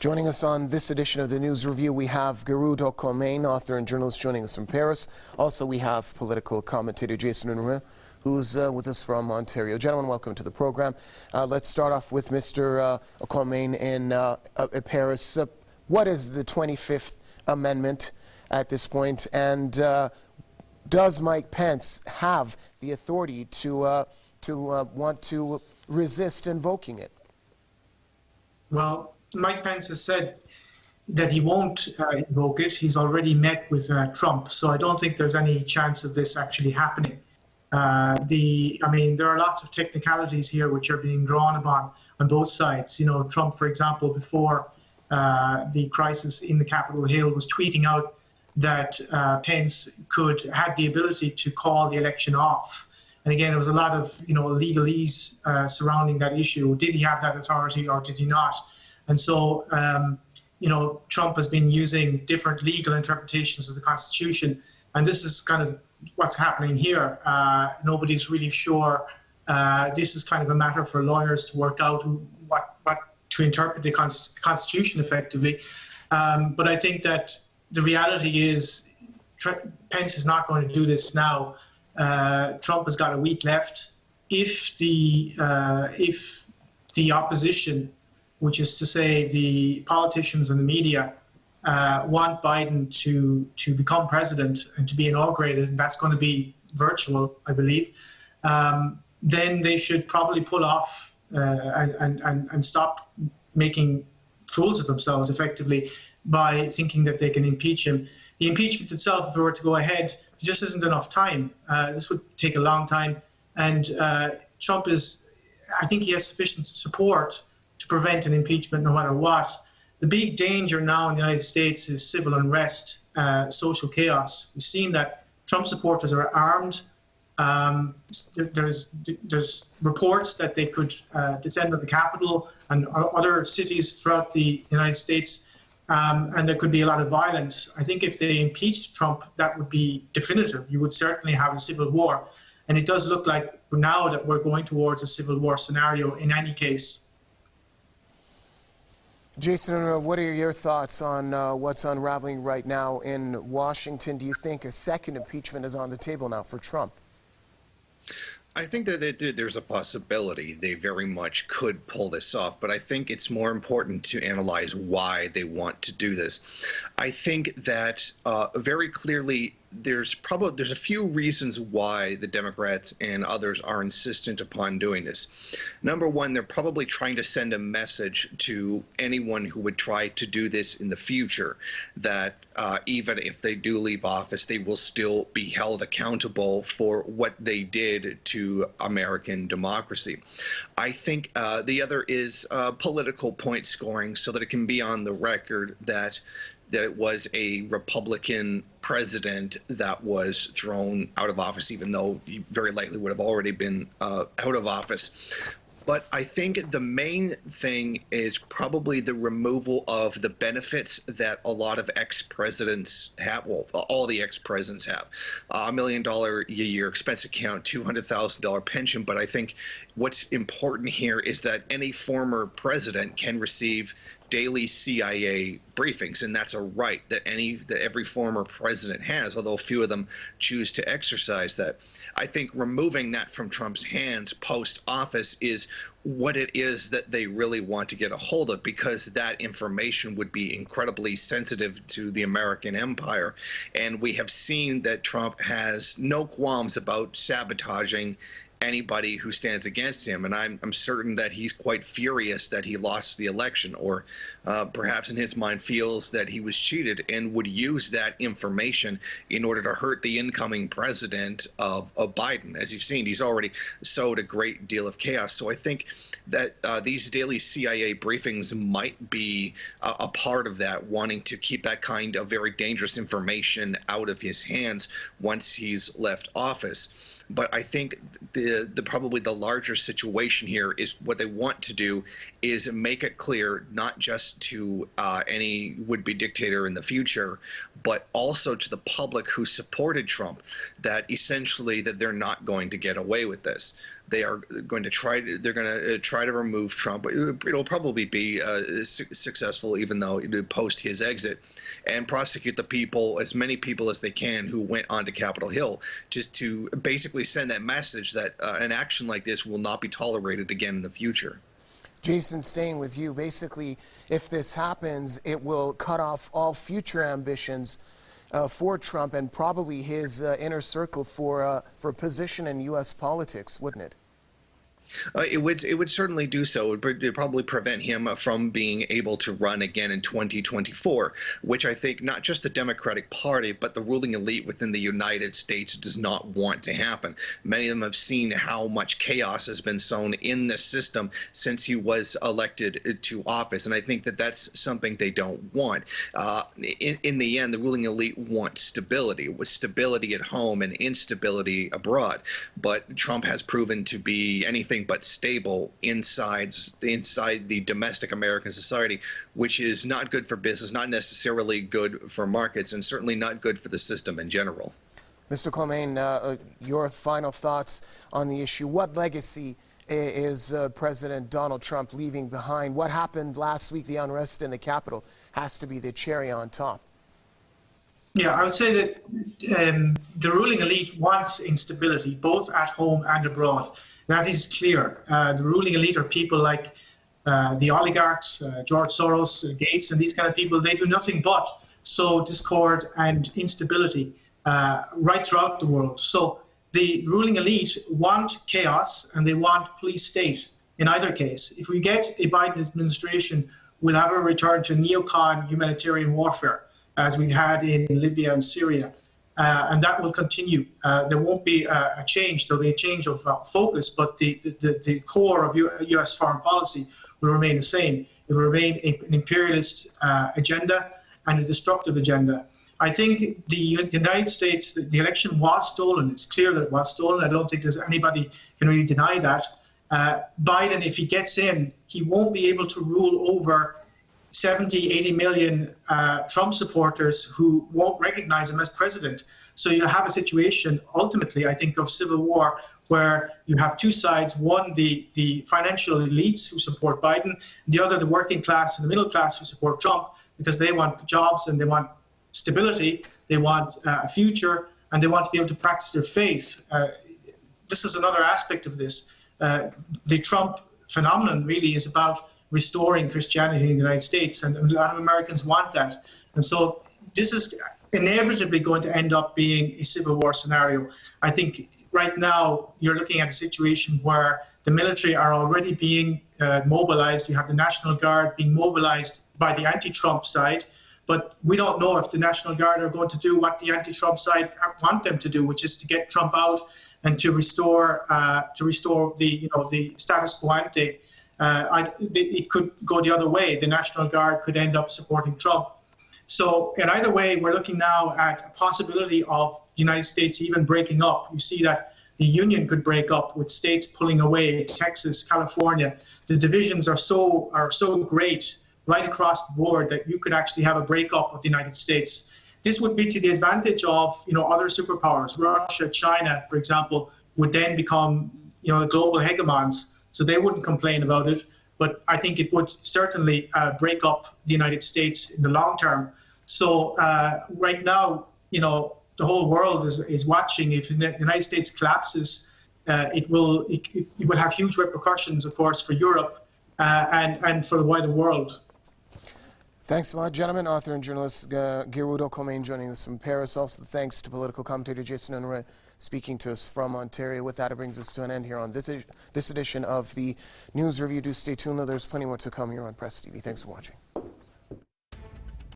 Joining us on this edition of the News Review, we have Unruhe, author and journalist, joining us from Paris. Also, we have political commentator Jason Unruhe, who's with us from Ontario. Gentlemen, welcome to the program. Let's start off with Mr. Colmaine in Paris. What is the 25th Amendment at this point, and does Mike Pence have the authority to want to resist invoking it? Well, Mike Pence has said that he won't invoke it. He's already met with Trump, so I don't think there's any chance of this actually happening. I mean, there are lots of technicalities here which are being drawn upon on both sides. You know, Trump, for example, before the crisis in the Capitol Hill, was tweeting out that Pence had the ability to call the election off. And again, there was a lot of, legalese surrounding that issue. Did he have that authority or did he not? And so, Trump has been using different legal interpretations of the Constitution. And this is kind of what's happening here. Nobody's really sure. This is kind of a matter for lawyers to work out what to interpret the Constitution effectively. But I think that the reality is Pence is not going to do this now. Trump has got a week left. If the opposition, which is to say the politicians and the media, want Biden to become president and to be inaugurated, and that's going to be virtual, I believe, then they should probably pull off and stop making fools of themselves effectively by thinking that they can impeach him. The impeachment itself, if it were to go ahead, there just isn't enough time. This would take a long time, and Trump I think he has sufficient support to prevent an impeachment no matter what. The big danger now in the United States is civil unrest, social chaos. We've seen that Trump supporters are armed. There's reports that they could descend on the Capitol and other cities throughout the United States, and there could be a lot of violence. I think if they impeached Trump, that would be definitive. You would certainly have a civil war. And it does look like now that we're going towards a civil war scenario in any case. Jason, what are your thoughts on what's unraveling right now in Washington? Do you think a second impeachment is on the table now for Trump? I think that there's a possibility they very much could pull this off, but I think it's more important to analyze why they want to do this. I think that very clearly there's a few reasons why the Democrats and others are insistent upon doing this. Number one, they're probably trying to send a message to anyone who would try to do this in the future that even if they do leave office, they will still be held accountable for what they did to American democracy. I think the other is political point scoring, so that it can be on the record that it was a Republican president that was thrown out of office, even though he very likely would have already been out of office. But I think the main thing is probably the removal of the benefits that a lot of ex-presidents have. Well, all the ex-presidents have. $1 million a year expense account, $200,000 pension. But I think what's important here is that any former president can receive daily CIA briefings, and that's a right that every former president has, although few of them choose to exercise that. I think removing that from Trump's hands post-office is what it is that they really want to get a hold of, because that information would be incredibly sensitive to the American empire. And we have seen that Trump has no qualms about sabotaging anybody who stands against him, and I'm certain that he's quite furious that he lost the election, or perhaps in his mind feels that he was cheated, and would use that information in order to hurt the incoming president of Biden. As you've seen, he's already sowed a great deal of chaos. So I think that these daily CIA briefings might be a part of that, wanting to keep that kind of very dangerous information out of his hands once he's left office. But I think probably the larger situation here is what they want to do is make it clear, not just to any would-be dictator in the future, but also to the public who supported Trump, that essentially that they're not going to get away with this. They are going to try to remove Trump. It'll probably be successful, even though post his exit, and prosecute the people, as many people as they can, who went onto Capitol Hill, just to basically send that message that an action like this will not be tolerated again in the future. Jason, staying with you, basically, if this happens, it will cut off all future ambitions for Trump and probably his inner circle for position in U.S. politics, wouldn't it? It would certainly do so. It would probably prevent him from being able to run again in 2024, which I think not just the Democratic Party, but the ruling elite within the United States does not want to happen. Many of them have seen how much chaos has been sown in this system since he was elected to office, and I think that that's something they don't want. In the end, the ruling elite want stability, with stability at home and instability abroad. But Trump has proven to be anything but stable inside the domestic American society, which is not good for business, not necessarily good for markets, and certainly not good for the system in general. Mr. Colmaine, your final thoughts on the issue. What legacy is President Donald Trump leaving behind? What happened last week, the unrest in the Capitol, has to be the cherry on top. Yeah, I would say that the ruling elite wants instability, both at home and abroad. That is clear. The ruling elite are people like the oligarchs, George Soros, Gates, and these kind of people. They do nothing but sow discord and instability right throughout the world. So the ruling elite want chaos and they want police state in either case. If we get a Biden administration, we'll have a return to neocon humanitarian warfare, as we've had in Libya and Syria. And that will continue. There won't be a change. There'll be a change of focus, but the core of U.S. foreign policy will remain the same. It will remain an imperialist agenda and a destructive agenda. I think the United States, the election was stolen. It's clear that it was stolen. I don't think there's anybody can really deny that. Biden, if he gets in, he won't be able to rule over 70, 80 million Trump supporters who won't recognize him as president. So you'll have a situation, ultimately, I think, of civil war, where you have two sides. One, the financial elites who support Biden, the other, the working class and the middle class who support Trump, because they want jobs and they want stability, they want a future, and they want to be able to practice their faith. This is another aspect of this. The Trump phenomenon really is about restoring Christianity in the United States, and a lot of Americans want that. And so this is inevitably going to end up being a civil war scenario. I think right now you're looking at a situation where the military are already being mobilized. You have the National Guard being mobilized by the anti-Trump side, but we don't know if the National Guard are going to do what the anti-Trump side want them to do, which is to get Trump out and to restore the status quo ante. It could go the other way. The National Guard could end up supporting Trump. So in either way, we're looking now at a possibility of the United States even breaking up. You see that the Union could break up with states pulling away, Texas, California. The divisions are so great right across the board that you could actually have a breakup of the United States. This would be to the advantage of other superpowers. Russia, China, for example, would then become global hegemons. So they wouldn't complain about it, but I think it would certainly break up the United States in the long term. So right now, the whole world is watching. If the United States collapses, it will have huge repercussions, of course, for Europe and for the wider world. Thanks a lot, gentlemen. Author and journalist Gerudo Colmaine joining us from Paris. Also, thanks to political commentator Jason Unruhe speaking to us from Ontario. With that, it brings us to an end here on this edition of the News Review. Do stay tuned, though. There's plenty more to come here on Press TV. Thanks for watching.